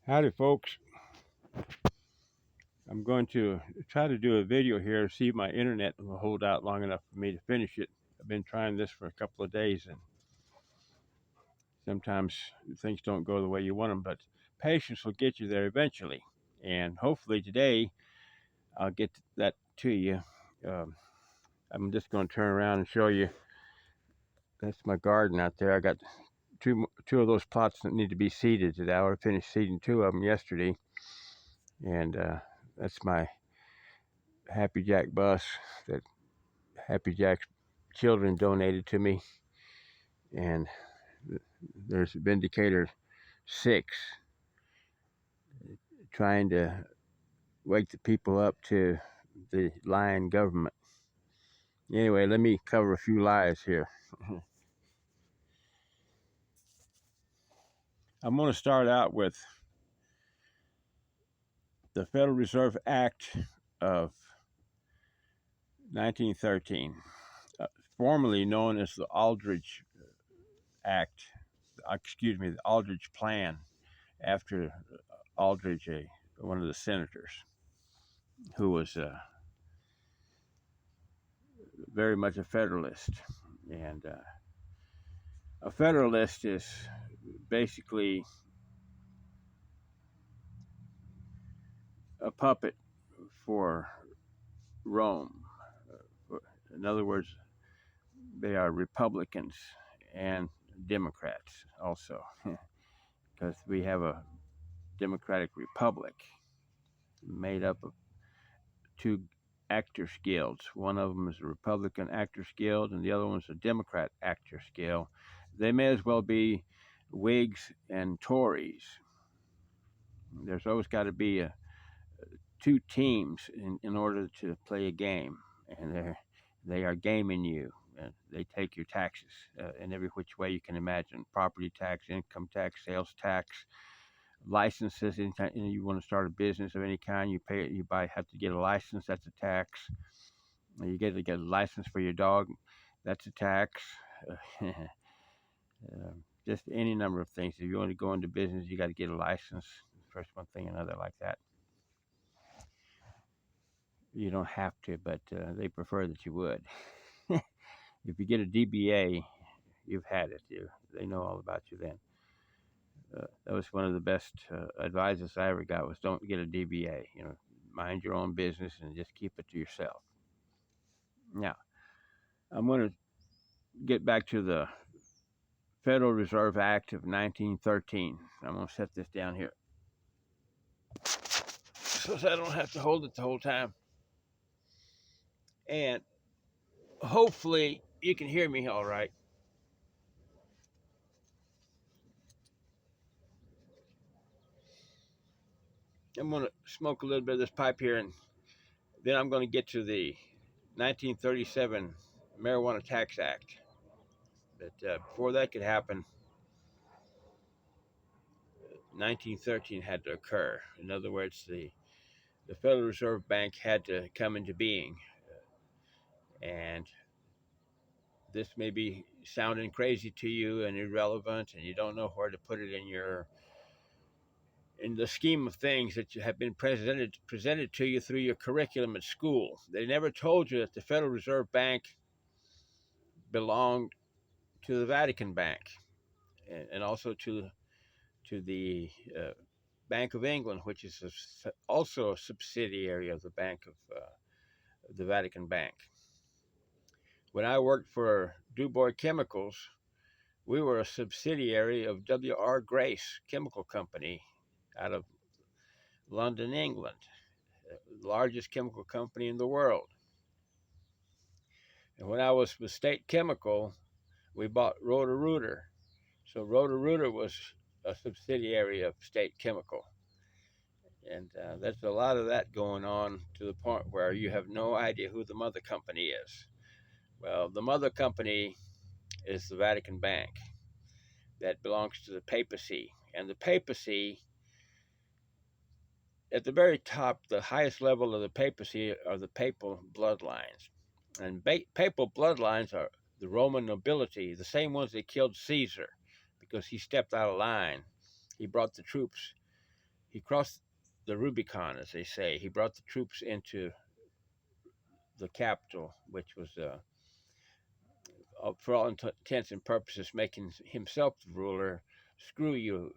Howdy, folks. I'm going to try to do a video here, see if my internet will hold out long enough for me to finish it. I've been trying this for a couple of days, and sometimes things don't go the way you want them, but patience will get you there eventually. And hopefully today I'll get that to you. Um, I'm just going to turn around and show you. That's my garden out there. I got two of those plots that need to be seeded today. I already finished seeding two of them yesterday, and that's my Happy Jack bus that Happy Jack's children donated to me, and there's Vindicator 6 trying to wake the people up to the lying government. Anyway, let me cover a few lies here. I'm going to start out with the Federal Reserve Act of 1913, uh, formerly known as the Aldrich Act, the Aldrich Plan, after Aldrich, one of the senators, who was very much a Federalist. And a Federalist is basically a puppet for Rome. In other words, they are Republicans and Democrats also, because we have a Democratic Republic made up of two actors guilds. One of them is a Republican Actors Guild, and the other one is a Democrat Actors Guild. They may as well be Whigs and Tories. There's always got to be two teams in order to play a game, and they are gaming you. They take your taxes in every which way you can imagine: property tax, income tax, sales tax, licenses. Anytime you want to start a business of any kind, you pay. You have to get a license. That's a tax. You get to get a license for your dog. That's a tax. Just any number of things. If you want to go into business, you got to get a license. First one thing, another like that. You don't have to, but they prefer that you would. If you get a DBA, you've had it. They know all about you then. That was one of the best advices I ever got, was don't get a DBA. Mind your own business and just keep it to yourself. Now, I'm going to get back to the Federal Reserve Act of 1913. I'm going to set this down here so I don't have to hold it the whole time. And hopefully you can hear me all right. I'm going to smoke a little bit of this pipe here, and then I'm going to get to the 1937 Marijuana Tax Act. But before that could happen, 1913 had to occur. In other words, the Federal Reserve Bank had to come into being. And this may be sounding crazy to you and irrelevant, and you don't know where to put it in the scheme of things that have been presented to you through your curriculum at school. They never told you that the Federal Reserve Bank belonged to the Vatican Bank, and also to the Bank of England, which is also a subsidiary of the Bank of the Vatican Bank. When I worked for Dubois Chemicals, we were a subsidiary of W.R. Grace Chemical Company out of London, England, the largest chemical company in the world. And when I was with State Chemical, we bought Roto-Rooter. So Roto-Rooter was a subsidiary of State Chemical. And there's a lot of that going on, to the point where you have no idea who the mother company is. Well, the mother company is the Vatican Bank, that belongs to the papacy. And the papacy, at the very top, the highest level of the papacy, are the papal bloodlines. And papal bloodlines are the Roman nobility, the same ones that killed Caesar because he stepped out of line. He brought the troops He crossed the Rubicon, as they say. He brought the troops into the capital, which was, for all intents and purposes, making himself the ruler. Screw you,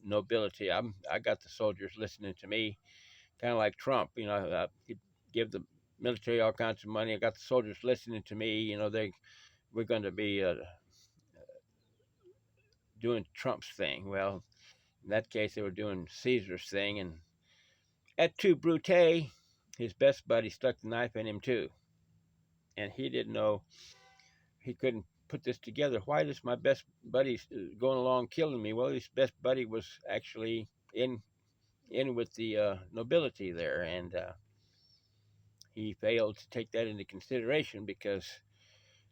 nobility. I got the soldiers listening to me, kind of like Trump. He'd give the military all kinds of money. I got the soldiers listening to me. We're going to be doing Trump's thing. Well, in that case, they were doing Caesar's thing, and et tu, Brute, his best buddy stuck the knife in him too, and he didn't know, he couldn't put this together. Why is my best buddy going along killing me? Well, his best buddy was actually in with the nobility there, and he failed to take that into consideration because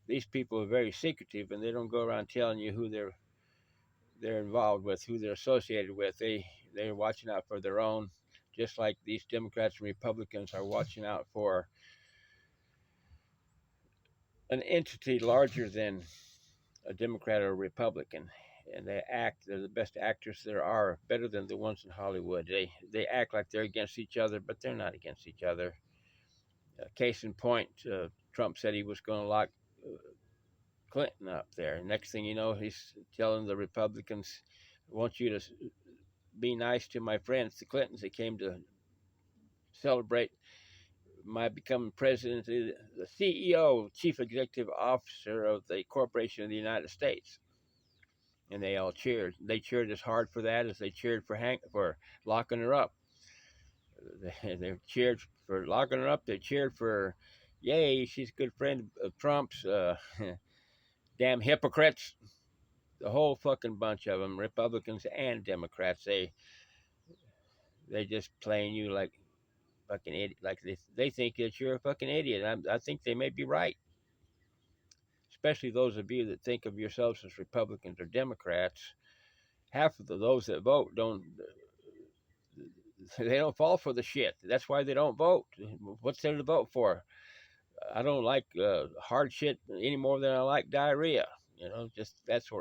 these people are very secretive and they don't go around telling you who they're involved with, who they're associated with. They're watching out for their own, just like these Democrats and Republicans are watching out for an entity larger than a Democrat or a Republican. And they're the best actors there are, better than the ones in Hollywood. They act like they're against each other, but they're not against each other. Case in point, Trump said he was going to lock Clinton up there. Next thing you know, he's telling the Republicans, I want you to be nice to my friends, the Clintons. They came to celebrate my becoming president, the CEO, chief executive officer of the Corporation of the United States. And they all cheered. They cheered as hard for that as they cheered for locking her up. They cheered for locking her up. They cheered for, yay, she's a good friend of Trump's. Damn hypocrites. The whole fucking bunch of them, Republicans and Democrats, they just playing you like fucking idiot. Like they think that you're a fucking idiot. I think they may be right. Especially those of you that think of yourselves as Republicans or Democrats. Half of those that vote they don't fall for the shit. That's why they don't vote. What's there to vote for? I don't like hard shit any more than I like diarrhea. Just that sort of